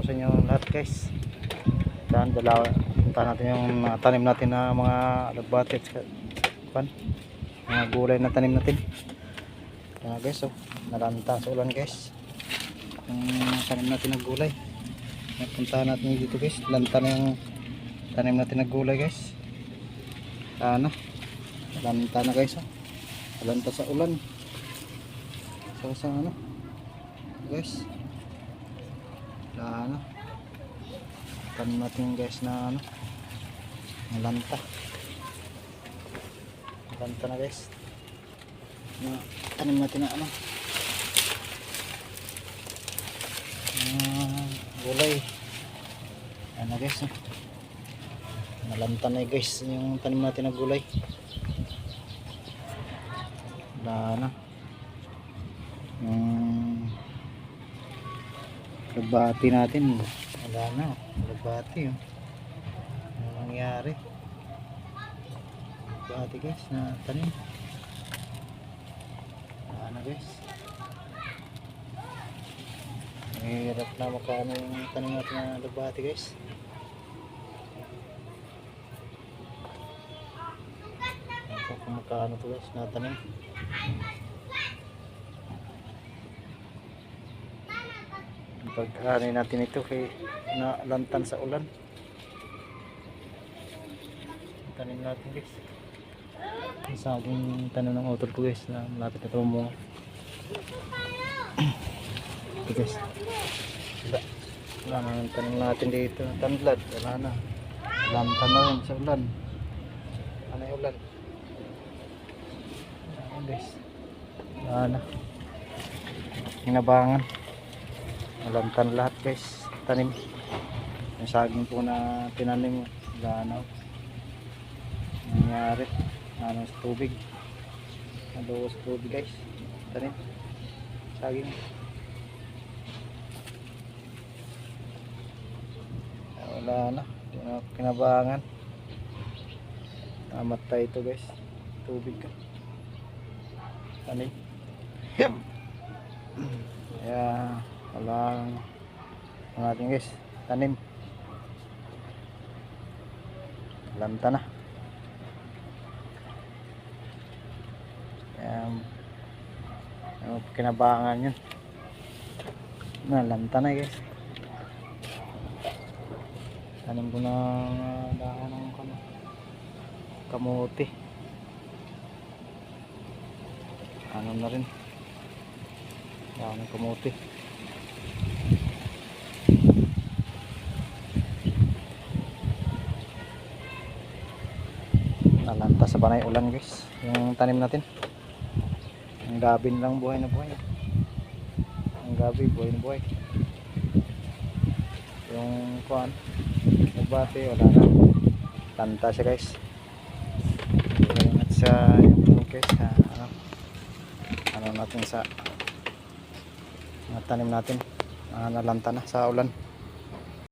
po sa inyo lahat guys. Punta natin yung tanim natin na mga alagbati at mga gulay na tanim natin. Kaya guys, nalanta sa ulan guys yung tanim natin na gulay. Puntahan natin dito guys, lanta na yung tanim natin na gulay guys. Lanta na guys, lanta sa ulan. Sa guys, tanim natin guys na lanta na guys na tanim natin na gulay. Ano guys, nalanta na guys yung tanim natin na gulay. Lagbati natin wala na, lagbati ano nangyari, lagbati guys na tanim. Guys, mahirap na makano yung tanim natin na lagbati guys. Kung makano to guys na tanim. Pag-ani natin ito kay nalantan sa ulan. Tanim natin guys. Sa aking tanim ng utol ko guys na malapit na tumungo. Ito guys. Wala na ang tanim natin dito. Tanglad. Wala na. Lantan na rin sa ulan. Ano yung ulan? Ayan guys. Wala na. Hinabangan. Nalantan lahat guys, tanim. Yung saging po na tinanim, ganaw. Nangyari, sa tubig. Naluwas sa tubig guys, tanim. Saging. Wala na, hindi na kinabangan. Namatay ito guys, tubig ka. Tanim. Kaya wala natin guys, tanim lanta na. Kinabangan yun, lanta na guys. Tanim ko na dahon ng kamote, na rin dahon ng kamote. Nalanta sa panay ulan guys yung tanim natin. Ang gabi lang buhay na buhay. Ang gabi buhay na buhay. Yung kuan nagbati wala na, lanta siya guys. At sa yung guys ano natin sa tanim natin nalanta na sa ulan.